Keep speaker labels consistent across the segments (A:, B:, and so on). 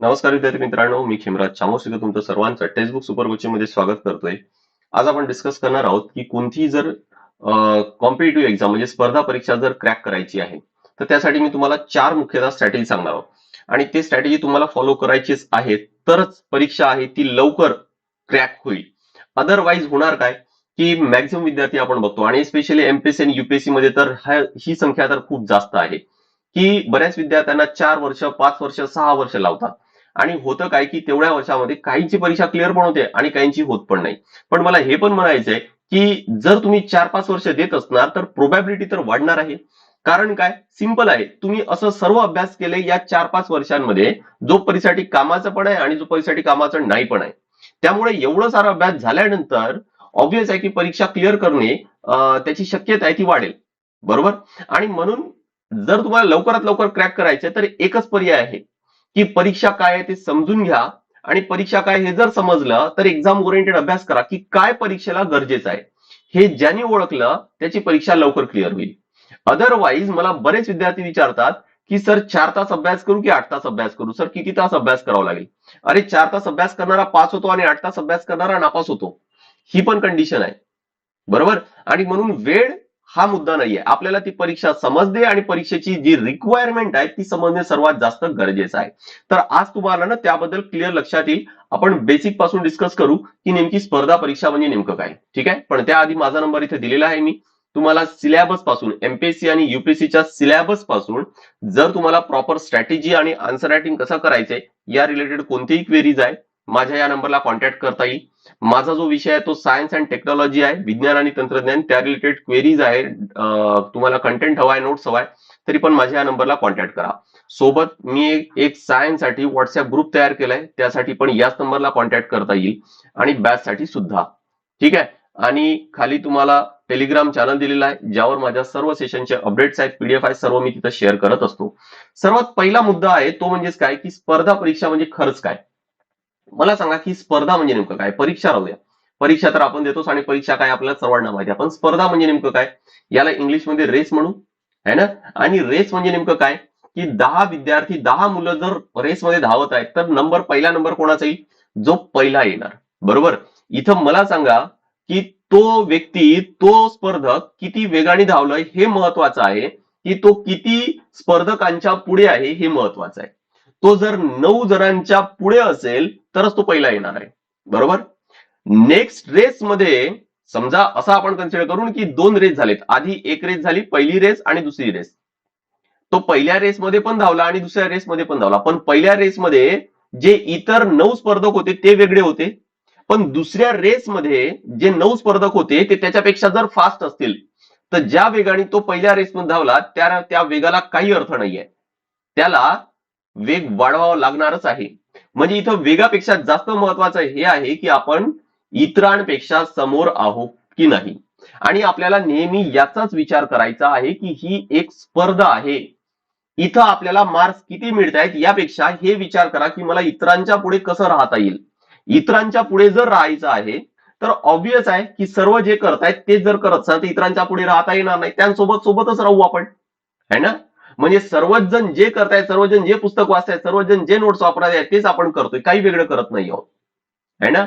A: नमस्कार विद्यार्थी मित्रांनो, मी खिमराज चामोशीकर तुमचं सर्वांचं टेक्स्टबुक सुपर कोचिंग मध्ये स्वागत करतोय. आज आपण डिस्कस करणार आहोत की कोणती जर कॉम्पिटिटिव्ह एक्झाम म्हणजे स्पर्धा परीक्षा जर क्रॅक करायची आहे तर त्यासाठी मी तुम्हाला 4 मुख्यतः स्ट्रॅटेजी सांगणार आहोत आणि ते स्ट्रॅटेजी तुम्हाला फॉलो करायचीच आहे तरच परीक्षा आहे ती लवकर क्रॅक होईल. अदरवाईज होणार काय की मॅक्झिमम विद्यार्थी आपण बघतो आणि स्पेशली एमपीएससी आणि युपीएससी मध्ये तर ही संख्या तर खूप जास्त आहे की बऱ्याच विद्यार्थ्यांना 4 वर्ष 5 वर्ष 6 वर्ष लावतात. आणि होतं काय की तेवढ्या वर्षामध्ये काहींची परीक्षा क्लिअर पण होते आणि काहींची होत पण नाही. पण मला हे पण म्हणायचंय की जर तुम्ही 4-5 वर्ष देत असणार तर प्रोबॅबिलिटी तर वाढणार आहे. कारण काय सिंपल आहे, तुम्ही असं सर्व अभ्यास केले या 4-5 वर्षांमध्ये जो परीक्षेसाठी कामाचं पण आहे आणि जो परीक्षेसाठी कामाचं नाही पण आहे. त्यामुळे एवढं सारा अभ्यास झाल्यानंतर ऑब्व्हियस आहे की परीक्षा क्लिअर करणे त्याची शक्यता आहे ती वाढेल. बरोबर. आणि म्हणून जर तुम्हाला लवकरात लवकर क्रॅक करायचे तर एकच पर्याय आहे की परीक्षा काय आहे ते समजून घ्या आणि परीक्षा काय हे जर समजलं तर एक्झाम ओरिएंटेड अभ्यास करा की काय परीक्षेला गरजेचं आहे. हे ज्यांनी ओळखलं त्याची परीक्षा लवकर क्लिअर होईल. अदरवाईज मला बरेच विद्यार्थी विचारतात की सर 4 तास अभ्यास करू की 8 तास अभ्यास करू, सर किती तास अभ्यास करावा लागेल. अरे 4 तास अभ्यास करणारा पास होतो आणि 8 तास अभ्यास करणारा नापास होतो. ही पण कंडिशन आहे. बरोबर. आणि म्हणून वेळ हा मुद्दा नाहीये, आपल्याला ती परीक्षा समजणे आणि परीक्षेची जी रिक्वायरमेंट आहे ती समजणे सर्वात जास्त गरजेचं आहे. तर आज तुम्हाला ना त्याबद्दल क्लिअर लक्षात येईल. आपण बेसिक पासून डिस्कस करू की नेमकी स्पर्धा परीक्षा म्हणजे नेमकं काय. ठीक आहे. पण त्याआधी माझा नंबर इथे दिलेला आहे. मी तुम्हाला सिलेबस पासून एमपीएससी आणि युपीएससीच्या सिलेबस पासून जर तुम्हाला प्रॉपर स्ट्रॅटेजी आणि आन्सर रायटिंग कसं करायचंय या रिलेटेड कोणतीही क्वेरीज आहे माझ्या या नंबरला कॉन्टॅक्ट करता येईल. माझा जो विषय आहे तो सायन्स अँड टेक्नॉलॉजी आहे, विज्ञान आणि तंत्रज्ञान, त्या रिलेटेड क्वेरीज आहे. तुम्हाला कंटेंट हवाय, नोट्स हवाय तरी पण माझ्या या नंबरला कॉन्टॅक्ट करा. सोबत मी एक सायन्स साठी व्हॉट्सअप ग्रुप तयार केलाय, त्यासाठी पण याच नंबरला कॉन्टॅक्ट करता येईल आणि बॅच साठी सुद्धा. ठीक आहे. आणि खाली तुम्हाला टेलिग्राम चॅनल दिलेला आहे ज्यावर माझ्या सर्व सेशनचे अपडेट्स आहेत, पीडीएफ आहेत, सर्व मी तिथं शेअर करत असतो. सर्वात पहिला मुद्दा आहे तो म्हणजेच काय की स्पर्धा परीक्षा म्हणजे खरंच काय. मला सांगा की स्पर्धा म्हणजे नेमकं काय. परीक्षा राहूया, परीक्षा तर आपण देतोच आणि परीक्षा काय आपल्याला सर्वांना माहिती आहे. पण स्पर्धा म्हणजे नेमकं काय, याला इंग्लिशमध्ये रेस म्हणू है ना. आणि रेस म्हणजे नेमकं काय की 10 विद्यार्थी 10 मुलं जर रेसमध्ये धावत आहेत तर पहिला नंबर कोणाचा येईल, जो पहिला येणार. बरोबर. इथं मला सांगा की तो व्यक्ती तो स्पर्धक किती वेगाने धावलाय हे महत्वाचं आहे की तो किती स्पर्धकांच्या पुढे आहे हे महत्वाचं आहे. तो जर 9 जणांच्या पुढे असेल तरच तो पहिला येणार आहे. बरोबर. नेक्स्ट रेस मध्ये समजा असं आपण कन्सिडर करून की 2 रेस झालेत, आधी एक रेस झाली, पहिली रेस आणि दुसरी रेस. तो पहिल्या रेसमध्ये पण धावला आणि दुसऱ्या रेसमध्ये पण धावला, पण पहिल्या रेसमध्ये जे इतर 9 स्पर्धक होते ते वेगळे होते. पण दुसऱ्या रेसमध्ये जे 9 स्पर्धक होते ते त्याच्यापेक्षा जर फास्ट असतील तर ज्या वेगाने तो पहिल्या रेसमध्ये धावला त्या वेगाला काही अर्थ नाहीये, त्याला वेग वाढवावा लागणारच आहे. म्हणजे इथं वेगापेक्षा जास्त महत्वाचं हे आहे की आपण इतरांपेक्षा समोर आहोत की नाही. आणि आपल्याला नेहमी याचाच विचार करायचा आहे की ही एक स्पर्धा आहे. इथं आपल्याला मार्क्स किती मिळत आहेत यापेक्षा हे विचार करा की मला इतरांच्या पुढे कसं राहता येईल. इतरांच्या पुढे जर राहायचं आहे तर ऑब्व्हियस आहे की सर्व जे करतायत ते जर करत असाल तर इतरांच्या पुढे राहता येणार नाही, त्यांसोबत सोबतच राहू आपण, है ना. म्हणजे सर्वच जण जे करतायत, सर्वजण जे पुस्तक वाचतायत, सर्वजण जे नोट्स वापरत आहेत तेच आपण करतोय, काही वेगळं करत नाही आहोत, है ना.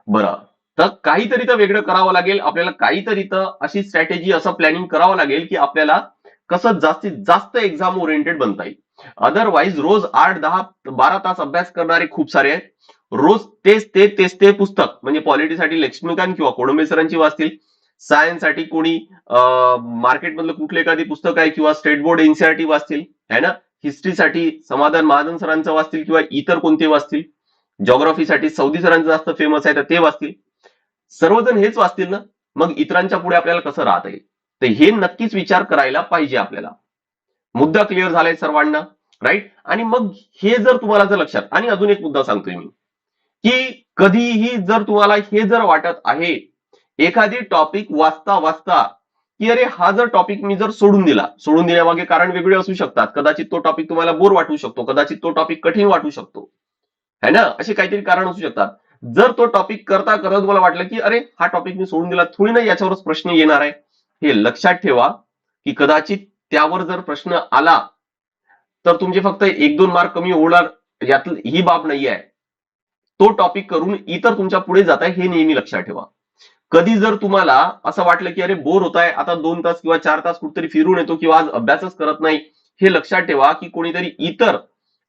A: बरं. तर काहीतरी तर वेगळं करावं लागेल आपल्याला, काहीतरी तर अशी स्ट्रॅटेजी असं प्लॅनिंग करावं लागेल की आपल्याला कसं जास्तीत जास्त एक्झाम ओरिएंटेड बनता येईल. अदरवाईज रोज 8-10-12 तास अभ्यास करणारे खूप सारे आहेत. रोज तेच ते पुस्तक म्हणजे पॉलिटीसाठी लक्ष्मीकांत किंवा कोडंबे सरांची वाचतील, सायन्ससाठी कोणी मार्केटमधलं कुठलं एखादी पुस्तक आहे किंवा स्टेट बोर्ड एनसीआरटी वाचतील, है ना. हिस्ट्रीसाठी समाधान महाजन सरांचं वाचतील किंवा इतर कोणते वाचतील. ज्योग्राफीसाठी सौदी सरांचं जास्त फेमस आहे तर ते वाचतील. सर्वजण हेच वाचतील ना. मग इतरांच्या पुढे आपल्याला कसं राहता येईल, तर हे नक्कीच विचार करायला पाहिजे आपल्याला. मुद्दा क्लिअर झालाय सर्वांना, राईट. आणि मग हे जर तुम्हाला जर लक्षात, आणि अजून एक मुद्दा सांगतोय मी की कधीही जर तुम्हाला हे जर वाटत आहे एखादी टॉपिक वाचता वाचता की अरे हा जर टॉपिक मी जर सोडून दिल्यामागे कारण वेगळे असू शकतात. कदाचित तो टॉपिक तुम्हाला बोर वाटू शकतो, कदाचित तो टॉपिक कठीण वाटू शकतो, है ना. असे काहीतरी कारण असू शकतात. जर तो टॉपिक करता करता तुम्हाला वाटलं की अरे हा टॉपिक मी सोडून दिला, थोडी ना याच्यावरच प्रश्न येणार आहे, हे लक्षात ठेवा की कदाचित त्यावर जर प्रश्न आला तर तुमचे फक्त 1-2 मार्क कमी होणार यात ही बाब नाही आहे, तो टॉपिक करून इतर तुमच्या पुढे जात आहे हे नेहमी लक्षात ठेवा. कधी जर तुम्हाला असं वाटलं की अरे बोर होत आहे, आता 2 तास किंवा 4 तास कुठेतरी फिरून येतो किंवा आज अभ्यासच करत नाही, हे लक्षात ठेवा की कोणीतरी इतर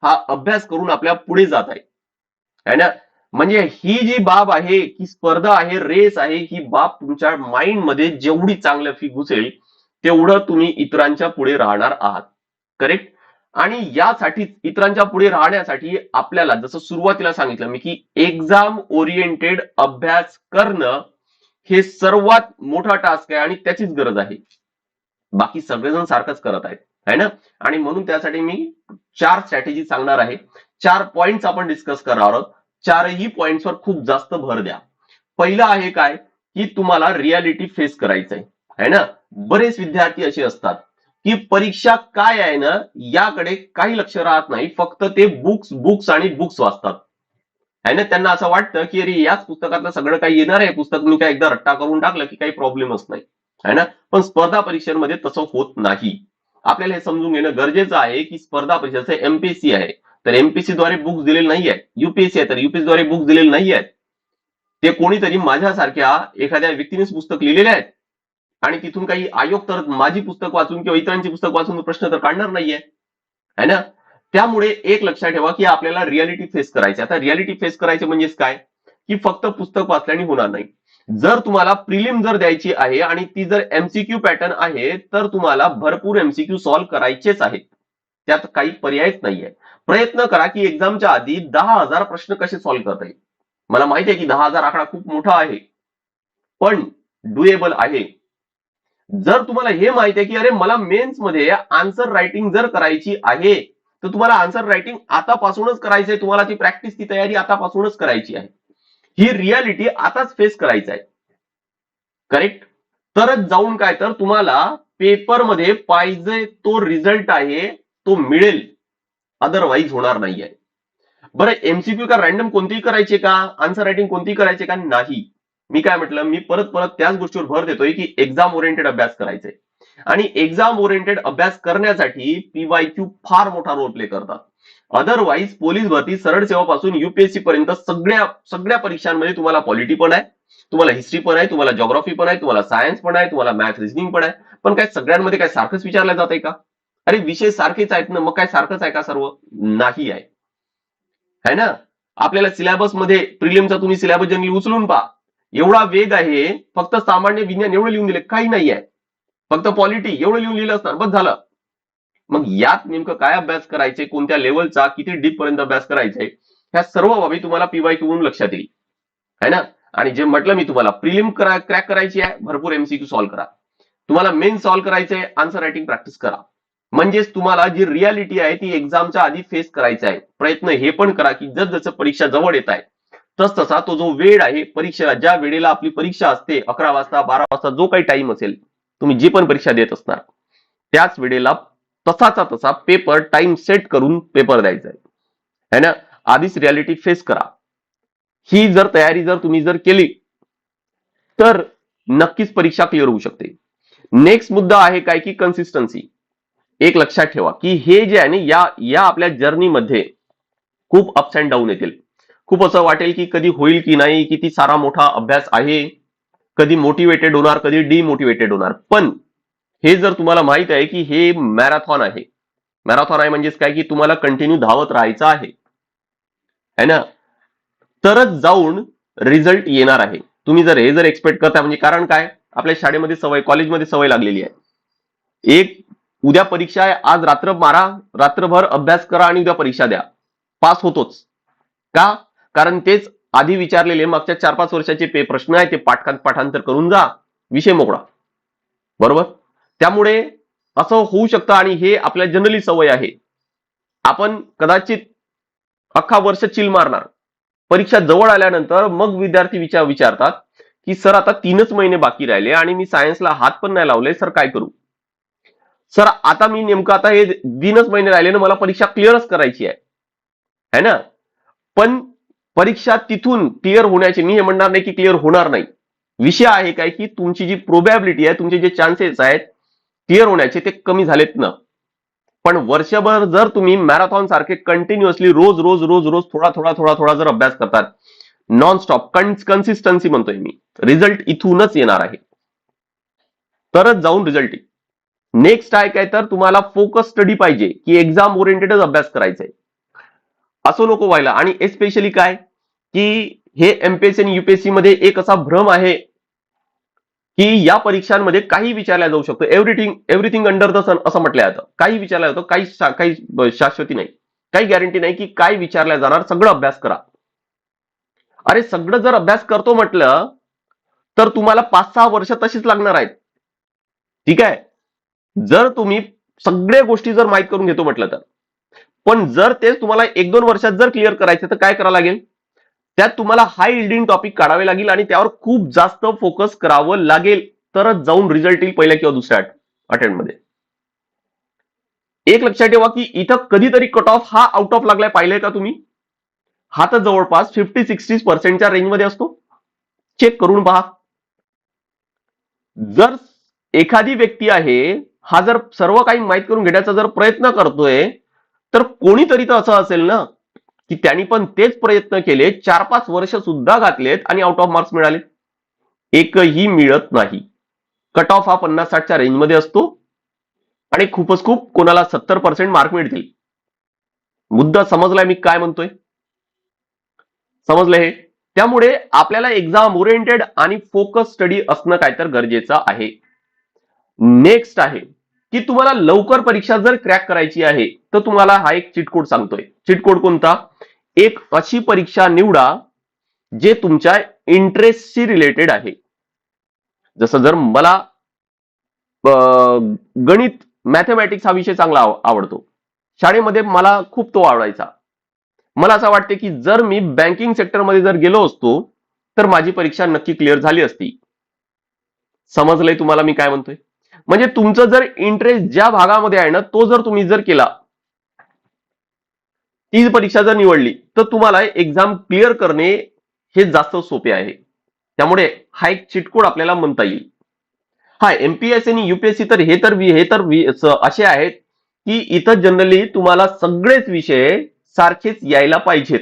A: हा अभ्यास करून आपल्या पुढे जात आहे, है ना. म्हणजे ही जी बाब आहे की स्पर्धा आहे, रेस आहे, ही बाब तुमच्या माइंड मध्ये जेवढी चांगल्या घुसेल तेवढं तुम्ही इतरांच्या पुढे राहणार आहात. करेक्ट. आणि यासाठी इतरांच्या पुढे राहण्यासाठी आपल्याला जसं सुरुवातीला सांगितलं मी की एक्झाम ओरिएंटेड अभ्यास करणं हे सर्वात मोठा टास्क आहे आणि त्याचीच गरज आहे. बाकी सगळेजण सारखंच करत आहेत, है ना. आणि म्हणून त्यासाठी मी 4 स्ट्रॅटेजी सांगणार आहे. 4 पॉइंट्स आपण डिस्कस करणार आहोत. 4ही पॉइंट्सवर खूप जास्त भर द्या. पहिलं आहे काय की तुम्हाला रियालिटी फेस करायचंय, है ना. बरेच विद्यार्थी असे असतात की परीक्षा काय आहे ना याकडे काही लक्ष राहत नाही, फक्त ते बुक्स आणि बुक्स वाचतात, है ना. त्यांना असं वाटतं की अरे याच पुस्तकातलं सगळं काही येणार आहे, पुस्तक मी काय एकदा रट्टा करून टाकलं की काही प्रॉब्लेमच नाही, है ना. पण स्पर्धा परीक्षांमध्ये तसं होत नाही. आपल्याला हे समजून घेणं गरजेचं आहे की स्पर्धा परीक्षाचं एमपीएससी आहे तर एमपीएससी द्वारे बुक्स दिलेले नाही आहेत, युपीएससी आहे तर युपीएससी द्वारे बुक्स दिलेले नाही आहेत. ते कोणीतरी माझ्यासारख्या एखाद्या व्यक्तीनेच पुस्तक लिहिलेले आहेत आणि तिथून काही आयोग तर माझी पुस्तक वाचून किंवा इतरांची पुस्तक वाचून प्रश्न तर काढणार नाहीये, है ना. त्यामुळे एक लक्षात ठेवा की आपल्याला रियालिटी फेस करायची. आता रियालिटी फेस करायचे म्हणजेच काय की फक्त पुस्तक वाचल्याने होणार नाही. जर तुम्हाला प्रिलिम जर द्यायची आहे आणि ती जर एमसीक्यू पॅटर्न आहे तर तुम्हाला भरपूर एमसीक्यू सॉल्व्ह करायचेच आहेत, त्यात काही पर्यायच नाहीये. प्रयत्न करा की एक्झामच्या आधी 10,000 प्रश्न कसे सॉल्व्ह करता येईल. मला माहिती आहे की 10,000 आकडा खूप मोठा आहे, पण डुएबल आहे. जर तुम्हाला हे माहिती आहे की अरे मला मेन्स मध्ये आन्सर रायटिंग जर करायची आहे तर तुम्हाला आन्सर रायटिंग आतापासूनच करायचंय, तुम्हाला ती प्रॅक्टिस, ती तयारी आतापासूनच करायची आहे. ही रियालिटी आताच फेस करायचं आहे, करेक्ट. तरच जाऊन काय तर तुम्हाला पेपरमध्ये पाहिजे तो रिझल्ट आहे तो मिळेल, अदरवाईज होणार नाहीये. बरं, एमसीक्यू का रॅन्डम कोणतीही करायचे का, आन्सर रायटिंग कोणतीही करायचे का, नाही. मी काय म्हटलं, मी परत परत त्याच गोष्टीवर भर देतोय की एक्झाम ओरिएंटेड अभ्यास करायचे आणि एक्झाम ओरिएंटेड अभ्यास करण्यासाठी पीवायक्यू फार मोठा रोल प्ले करतात. अदरवाईज पोलीस भरती, सरळ सेवापासून युपीएससी पर्यंत सगळ्या परीक्षांमध्ये तुम्हाला पॉलिटी पण आहे, तुम्हाला हिस्ट्री पण आहे, तुम्हाला जॉग्राफी पण आहे, तुम्हाला सायन्स पण आहे, तुम्हाला मॅथ रिझनिंग पण आहे. पण काय सगळ्यांमध्ये काय सारखंच विचारलं जात आहे का? अरे विषय सारखेच आहेत ना, मग काय सारखंच आहे का सर्व? नाही आहे, है ना. आपल्याला सिलेबस मध्ये प्रिलिमचा तुम्ही सिलेबस जनरली उचलून पहा, एवढा वेग आहे, फक्त सामान्य विज्ञान एवढं लिहून दिले, काही नाही आहे, फक्त पॉलिटी एवढं लिहून लिहिलं असणार, बस झालं. मग यात नेमकं काय अभ्यास करायचे, कोणत्या लेवलचा, किती डीप पर्यंत अभ्यास करायचे, ह्या सर्व बाबी तुम्हाला पीवायक्यू लक्षात येईल, है ना. आणि जे म्हटलं मी तुम्हाला, प्रिलिम क्रॅक करायची आहे, भरपूर एमसीक्यू सॉल्व्ह करा. तुम्हाला मेन सॉल्व्ह करायचंय, आन्सर रायटिंग प्रॅक्टिस करा. म्हणजेच तुम्हाला जी रियालिटी आहे ती एक्झामच्या आधी फेस करायचं आहे. प्रयत्न हे पण करा की जसं परीक्षा जवळ येत आहे तस तसा तो जो वेळ आहे परीक्षेला, ज्या वेळेला आपली परीक्षा असते 11 वाजता 12 वाजता जो काही टाइम असेल, तुम्ही जी पण परीक्षा देत असणार त्याच वेळेला तसाचा तसा पेपर टाइम सेट करून पेपर द्यायचा आहे ना. आधीच रियालिटी फेस करा. ही जर तयारी जर तुम्ही जर केली तर नक्कीच परीक्षा क्लिअर होऊ शकते. नेक्स्ट मुद्दा आहे काय की कन्सिस्टन्सी. एक लक्षात ठेवा की हे जे आहे ना, या आपल्या जर्नीमध्ये खूप अप्स अँड डाऊन येतील. खूप असं वाटेल की कधी होईल की नाही, किती सारा मोठा अभ्यास आहे, कधी मोटिवेटेड होणार, कधी डिमोटिवेटेड होणार. पण हे जर तुम्हाला माहित आहे की हे मॅरेथॉन आहे, मॅरेथॉन आहे म्हणजेच काय की तुम्हाला कंटिन्यू धावत राहायचं आहे, है ना, तरच जाऊन रिझल्ट येणार आहे. तुम्ही जर हे जर एक्सपेक्ट करता, म्हणजे कारण काय, आपल्या शाळेमध्ये सवय, कॉलेजमध्ये सवय लागलेली आहे, एक उद्या परीक्षा आहे, आज रात्र मारा, रात्रभर अभ्यास करा आणि उद्या परीक्षा द्या, पास होतोच का, कारण तेच आधी विचारलेले मागच्या 4-5 वर्षाचे प्रश्न आहे, ते पाठांतर करून जा, विषय मोकळा, बरोबर. त्यामुळे असं होऊ शकतं आणि हे आपल्या जनरली सवय आहे. आपण कदाचित अख्खा वर्ष चिल मारणार, परीक्षा जवळ आल्यानंतर मग विद्यार्थी विचारतात की सर आता 3च महिने बाकी राहिले आणि मी सायन्सला हात पण नाही लावले, सर काय करू. सर आता मी नेमकं आता हे 3च महिने राहिले ना, मला परीक्षा क्लिअरच करायची आहे, है ना. पण परीक्षा तिथून क्लिअर होण्याचे, मी हे म्हणणार नाही की क्लिअर होणार नाही, विषय आहे काय की तुमची जी प्रोबॅबिलिटी आहे, तुमचे जे चान्सेस आहेत क्लिअर होण्याचे ते कमी झालेत ना. पण वर्षभर जर तुम्ही मॅरेथॉन सारखे कंटिन्युअसली रोज रोज रोज रोज थोडा थोडा थोडा थोडा जर अभ्यास करतात, नॉन स्टॉप कन्सिस्टन्सी म्हणतोय मी, रिझल्ट इथूनच येणार आहे, तरच जाऊन रिझल्ट येईल. नेक्स्ट आहे काय, तर तुम्हाला फोकस स्टडी पाहिजे, की एक्झाम ओरिएंटेडच अभ्यास करायचा आहे, असं नको व्हायला. आणि एस्पेशली काय, की हे एमपीएससी आणि युपीएससी मध्ये एक असा भ्रम आहे की या परीक्षांमध्ये काही विचारल्या जाऊ शकतो, एव्हरीथिंग एव्हरीथिंग अंडर द सन असं म्हटलं जातं. काही विचारलं जातं, काही शाश्वती नाही, काही गॅरंटी नाही की काय विचारल्या जाणार, सगळं अभ्यास करा. अरे सगळं जर अभ्यास करतो म्हटलं तर तुम्हाला 5-6 वर्ष तशीच लागणार आहेत. ठीक आहे, जर तुम्ही सगळ्या गोष्टी जर माहीत करून घेतो म्हटलं तर. पण जर तेच तुम्हाला 1-2 वर्षात जर क्लिअर करायचे तर काय करावं लागेल, त्यात तुम्हाला हाय इल्डिंग टॉपिक काढावे लागेल आणि त्यावर खूप जास्त फोकस करावं लागेल, तरच जाऊन रिझल्ट येईल पहिल्या किंवा दुसऱ्या अटेम्प्ट मध्ये. एक लक्षात ठेवा की इथं कधीतरी कट ऑफ हा आउट ऑफ लागलाय, पाहिलंय का तुम्ही? हा तर जवळपास 50-60% रेंजमध्ये असतो. चेक करून पहा. जर एखादी व्यक्ती आहे, हा जर सर्व काही माहीत करून घेण्याचा जर प्रयत्न करतोय, तर कोणीतरी तर असं असेल ना की त्यांनी पण तेच प्रयत्न केले, 4-5 वर्ष सुद्धा घातलेत आणि आउट ऑफ मार्क्स मिळाले. एकही मिळत नाही. कट ऑफ हा 50-60च्या रेंजमध्ये असतो आणि खूपच खूप कोणाला 70% मार्क मिळतील. मुद्दा समजलाय मी काय म्हणतोय? समजलं हे? त्यामुळे आपल्याला एक्झाम ओरिएंटेड आणि फोकस स्टडी असणं काय तर गरजेचं आहे. नेक्स्ट आहे की तुम्हाला लवकर परीक्षा जर क्रॅक करायची आहे, तर तुम्हाला हा एक चीट कोड सांगतोय. चीट कोड कोणता? एक अशी परीक्षा निवडा जे तुमच्या इंटरेस्टशी रिलेटेड आहे. जसं जर मला गणित, मॅथमॅटिक्स हा विषय चांगला आवडतो, शाळेमध्ये मला खूप तो आवडायचा. मला असं वाटते की जर मी बँकिंग सेक्टरमध्ये जर गेलो असतो तर माझी परीक्षा नक्की क्लिअर झाली असती. समजलंय तुम्हाला मी काय म्हणतोय? म्हणजे तुमचं जर इंटरेस्ट ज्या भागामध्ये आहे ना, तो जर तुम्ही जर केला, ती परीक्षा जर निवडली, तर तुम्हाला एक्झाम क्लिअर करणे हे जास्त सोपे आहे. त्यामुळे हा एक चिटकोड आपल्याला म्हणता येईल. हा एमपीएससी आणि युपीएससी तर असे आहेत की इथं जनरली तुम्हाला सगळेच विषय सारखेच यायला पाहिजेत.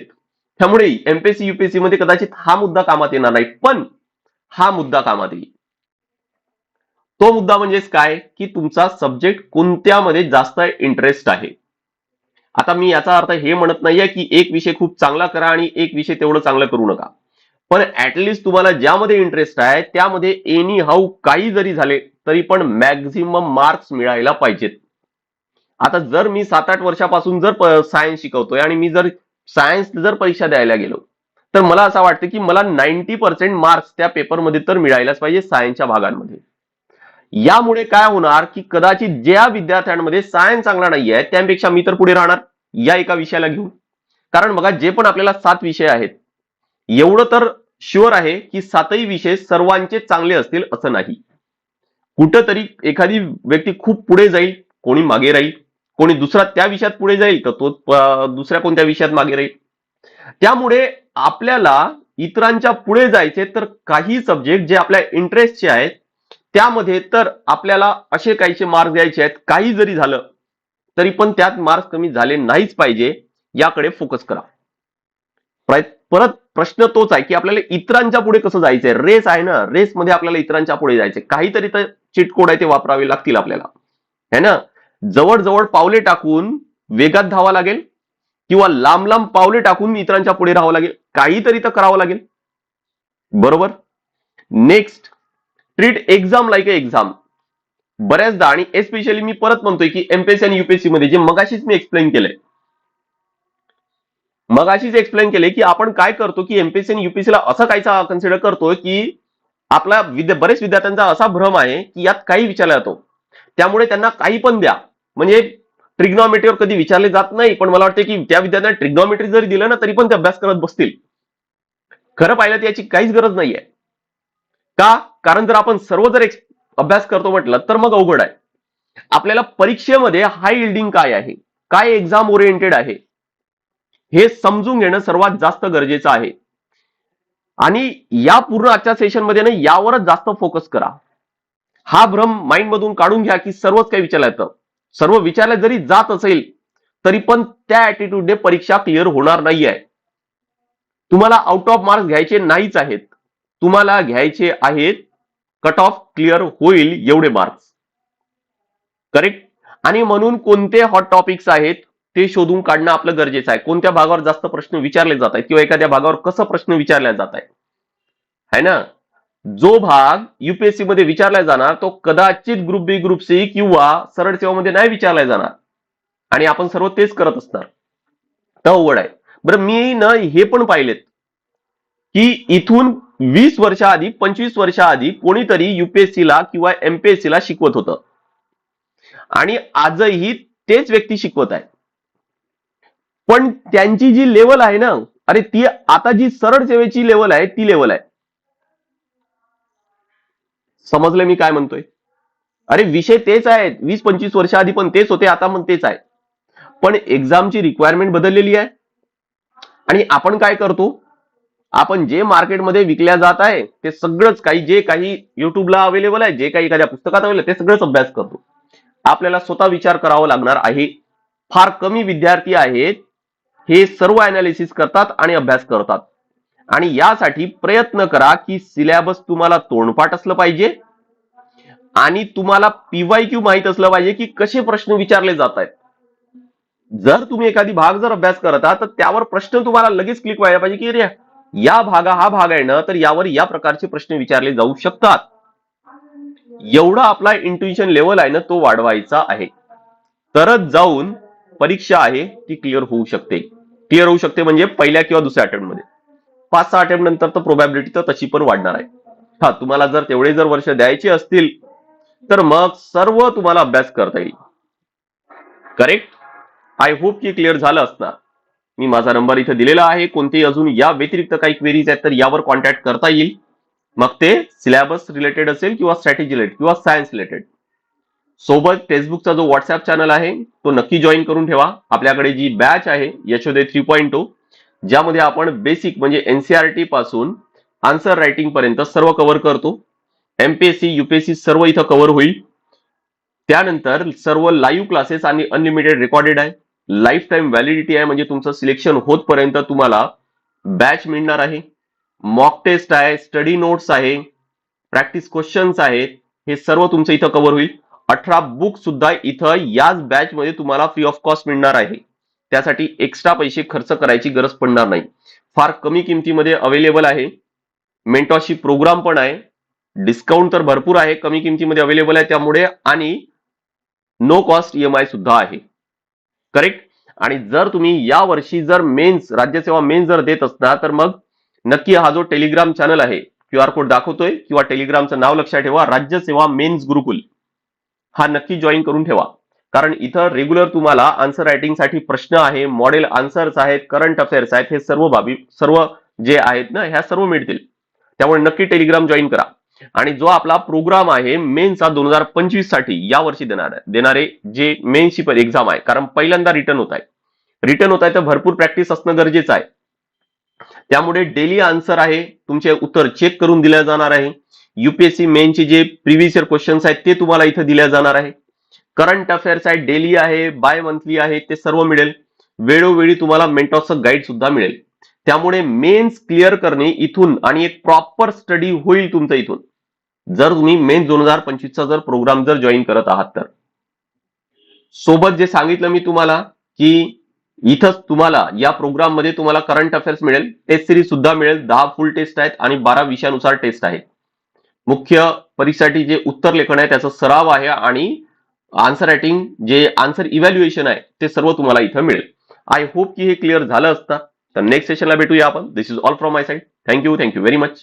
A: त्यामुळे एमपीएससी युपीएससी मध्ये कदाचित हा मुद्दा कामात येणार नाही, पण हा मुद्दा कामात येईल. तो मुद्दा म्हणजेच काय, की तुमचा सब्जेक्ट कोणत्यामध्ये जास्त इंटरेस्ट आहे. आता मी याचा अर्थ हे म्हणत नाहीये की एक विषय खूप चांगला करा आणि एक विषय तेवढं चांगलं करू नका, पण ऍटलिस्ट तुम्हाला ज्यामध्ये इंटरेस्ट आहे त्यामध्ये एनी हाऊ काही जरी झाले तरी पण मॅक्झिमम मार्क्स मिळायला पाहिजेत. आता जर मी 7-8 वर्षापासून जर सायन्स शिकवतोय आणि मी जर सायन्स जर परीक्षा द्यायला गेलो, तर मला असं वाटतं की मला 90% मार्क्स त्या पेपरमध्ये तर मिळायलाच पाहिजे सायन्सच्या भागांमध्ये. यामुळे काय होणार की कदाचित ज्या विद्यार्थ्यांमध्ये सायन्स चांगला नाहीये त्यापेक्षा मी तर पुढे राहणार या एका विषयाला घेऊन. कारण बघा, जे पण आपल्याला 7 विषय आहेत, एवढं तर शुअर आहे की 7ही विषय सर्वांचे चांगले असतील असं नाही. कुठंतरी एखादी व्यक्ती खूप पुढे जाईल, कोणी मागे राहील, कोणी दुसरा त्या विषयात पुढे जाईल तर तो दुसऱ्या कोणत्या विषयात मागे राहील. त्यामुळे आपल्याला इतरांच्या पुढे जायचे तर काही सब्जेक्ट जे आपल्या इंटरेस्टचे आहेत त्यामध्ये तर आपल्याला असे काहीचे मार्क्स द्यायचे आहेत, काही जरी झालं तरी पण त्यात मार्क्स कमी झाले नाहीच पाहिजे, याकडे फोकस करा. परत प्रश्न तोच आहे की आपल्याला इतरांच्या पुढे कसं जायचंय. रेस आहे ना, रेसमध्ये आपल्याला इतरांच्या पुढे जायचंय, काहीतरी तर चिट कोड आहे ते वापरावे लागतील आपल्याला, है ना. जवळ पावले टाकून वेगात धावा लागेल किंवा लांब लांब पावले टाकून इतरांच्या पुढे राहावं लागेल, काहीतरी तर करावं लागेल, बरोबर. Next, treat exam like a exam. बऱ्याचदा आणि एस्पेशली मी परत म्हणतोय की एमपीएससी आणि युपीएससी मध्ये जे मगाशीच मी एक्सप्लेन केलंय की आपण काय करतो की एमपीएससी आणि युपीएससीला असं कायचा कन्सिडर करतो की आपला बरेच विद्यार्थ्यांचा असा भ्रम आहे की यात काही विचारला जातो, त्यामुळे त्यांना काही पण द्या. म्हणजे ट्रिग्नॉमेट्रीवर कधी विचारले जात नाही, पण मला वाटतं की त्या विद्यार्थ्यांना ट्रिग्नॉमेट्री जरी दिलं ना तरी पण ते अभ्यास करत बसतील. खरं पाहिलं तर याची काहीच गरज नाहीये. का? कारण जर आपण सर्व जर अभ्यास करतो म्हटलं तर मग अवघड आहे. आपल्याला परीक्षेमध्ये हाय इल्डिंग काय आहे, काय एक्झाम ओरिएंटेड आहे, हे समजून घेणं सर्वात जास्त गरजेचं आहे. आणि या पूर्ण आजच्या सेशनमध्ये ना यावरच जास्त फोकस करा. हा भ्रम माइंड मधून काढून घ्या की सर्वच काही विचारलं येतं. सर्व विचारलं जरी जात असेल तरी पण त्या ऍटिट्यूडने परीक्षा क्लिअर होणार नाही आहे. तुम्हाला आउट ऑफ मार्क्स घ्यायचे नाहीच आहेत, तुम्हाला घ्यायचे आहेत कट ऑफ क्लिअर होईल एवढे मार्क्स. करेक्ट. आणि म्हणून कोणते हॉट टॉपिक्स आहेत ते शोधून काढणं आपलं गरजेचं आहे. कोणत्या भागावर जास्त प्रश्न विचारले जात आहेत किंवा एखाद्या भागावर कसं प्रश्न विचारला जात आहे ना. जो भाग युपीएससी मध्ये विचारला जाणार तो कदाचित ग्रुप बी, ग्रुप सी किंवा सरळ सेवामध्ये नाही विचारला जाणार आणि आपण सर्व तेच करत असणार. तर अवघड आहे. बरं, मी न हे पण पाहिलेत की इथून 20 वर्षाआधी, 25 वर्षाआधी कोणीतरी युपीएससीला किंवा एमपीएससीला शिकवत होतं आणि आजही तेच व्यक्ती शिकवत आहे. पण त्यांची जी लेवल आहे ना, अरे ती आता जी सरळ सेवेची लेवल आहे ती लेवल आहे. समजलं मी काय म्हणतोय? अरे विषय तेच आहेत, 20-25 वर्षाआधी पण तेच होते, आता पण तेच आहे. पण एक्झामची रिक्वायरमेंट बदललेली आहे आणि आपण काय करतो, आपण जे मार्केटमध्ये विकल्या जात आहे ते सगळंच जे काही युट्यूबला अवेलेबल आहे, जे काही एखाद्या पुस्तकात अवेलेबल आहे ते सगळंच अभ्यास करतो. आपल्याला स्वतः विचार करावा लागणार आहे. फार कमी विद्यार्थी आहेत हे सर्व अनालिसिस करतात आणि अभ्यास करतात. आणि यासाठी प्रयत्न करा की सिलेबस तुम्हाला तोंडपाठ असलं पाहिजे आणि तुम्हाला पीवायक्यू माहित असलं पाहिजे की कसे प्रश्न विचारले जात आहेत. जर तुम्ही एखादी भाग जर अभ्यास करत आहात तर त्यावर प्रश्न तुम्हाला लगेच क्लिक व्हायला पाहिजे की अरे हा भाग आहे ना, तर यावर या प्रकारचे प्रश्न विचारले जाऊ शकतात. एवढा आपला इंट्युशन लेवल आहे ना तो वाढवायचा आहे, तरच जाऊन परीक्षा आहे ती क्लिअर होऊ शकते. क्लिअर होऊ शकते म्हणजे पहिल्या किंवा दुसऱ्या अटेम्प्ट मध्ये. 5-6 अटेम्प्ट नंतर तर प्रोबॅबिलिटी तर तशी पण वाढणार आहे. हा, तुम्हाला जर तेवढे जर वर्ष द्यायचे असतील तर मग सर्व तुम्हाला अभ्यास करता येईल. करेक्ट. आय होप की क्लिअर झालं असणार. मी माझा नंबर इथे दिलेला आहे. कोणतेही अजून या व्यतिरिक्त काही क्वेरीज आहेत तर यावर कॉन्टॅक्ट करता येईल. मग ते सिलेबस रिलेटेड असेल किंवा स्ट्रॅटेजी रिलेटेड किंवा सायन्स रिलेटेड. सोबत फेसबुकचा जो व्हॉट्सअप चॅनल आहे तो नक्की जॉईन करून ठेवा. आपल्याकडे जी बॅच आहे यशोदय 3.0 ज्यामध्ये आपण बेसिक म्हणजे एनसीआरटी पासून आन्सर रायटिंग पर्यंत सर्व कव्हर करतो. एमपीएससी, युपीएससी सर्व इथं कव्हर होईल. त्यानंतर सर्व लाईव्ह क्लासेस आणि अनलिमिटेड रेकॉर्डेड आहे. लाईफ टाइम व्हॅलिडिटी आहे, म्हणजे तुमचं सिलेक्शन होतपर्यंत तुम्हाला बॅच मिळणार आहे. मॉक टेस्ट आहे, स्टडी नोट्स आहे, प्रॅक्टिस क्वेश्चन्स आहेत, हे सर्व तुमचं इथं कव्हर होईल. 18 बुक सुद्धा इथं याच बॅच मध्ये तुम्हाला फ्री ऑफ कॉस्ट मिळणार आहे. त्यासाठी एक्स्ट्रा पैसे खर्च करायची गरज पडणार नाही. फार कमी किमतीमध्ये अवेलेबल आहे. मेंटॉरशिप प्रोग्राम पण आहे. डिस्काउंट तर भरपूर आहे, कमी किमतीमध्ये अवेलेबल आहे त्यामुळे, आणि नो कॉस्ट ईएमआय सुद्धा आहे. करेक्ट. आणि जर तुम्ही या वर्षी जर मेन्स, राज्यसेवा मेन्स जर देत असणार तर मग नक्की हा जो टेलिग्राम चॅनल आहे, क्यूआर कोड दाखवतोय किंवा टेलिग्रामचं नाव लक्षात ठेवा, राज्यसेवा मेन्स गुरुकुल, हा नक्की जॉईन करून ठेवा. कारण इथं रेग्युलर तुम्हाला आन्सर रायटिंगसाठी प्रश्न आहे, मॉडेल आन्सर्स आहेत, करंट अफेअर्स आहेत, हे सर्व जे आहेत ना ह्या सर्व मिळतील. त्यामुळे नक्की टेलिग्राम जॉईन करा. आणि जो आपला प्रोग्राम आहे मेन्सचा 2025 साठी यावर्षी देणारे जे मेन्सची एक्झाम आहे, कारण पहिल्यांदा रिटर्न होत आहे तर भरपूर प्रॅक्टिस असणं गरजेचं आहे. त्यामुळे डेली आन्सर आहे, तुमचे उत्तर चेक करून दिल्या जाणार आहे. युपीएससी मेनचे जे प्रिव्हियस इयर क्वेश्चन्स आहेत ते तुम्हाला इथे दिल्या जाणार आहे. करंट अफेअर्स आहे, डेली आहे, बाय मंथली आहे, ते सर्व मिळेल. वेळोवेळी तुम्हाला मेंटॉरचं गाईड सुद्धा मिळेल. त्यामुळे मेन्स क्लिअर करणे इथून आणि एक प्रॉपर स्टडी होईल तुमचं इथून, जर तुम्ही मेन्स 2025चा जर प्रोग्राम जर जॉईन करत आहात तर. सोबत जे सांगितलं मी तुम्हाला की इथंच तुम्हाला या प्रोग्राम मध्ये तुम्हाला करंट अफेअर्स मिळेल, टेस्ट सिरीज सुद्धा मिळेल. 10 फुल टेस्ट आहेत आणि 12 विषयानुसार टेस्ट आहे. मुख्य परीक्षेसाठी जे उत्तर लेखन आहे त्याचा सराव आहे आणि आन्सर रायटिंग जे आन्सर इव्हॅल्युएशन आहे ते सर्व तुम्हाला इथं मिळेल. आय होप की हे क्लिअर झालं असतं. तर नेक्स्ट सेशनला भेटूया आपण. This is all from my side. Thank you very much.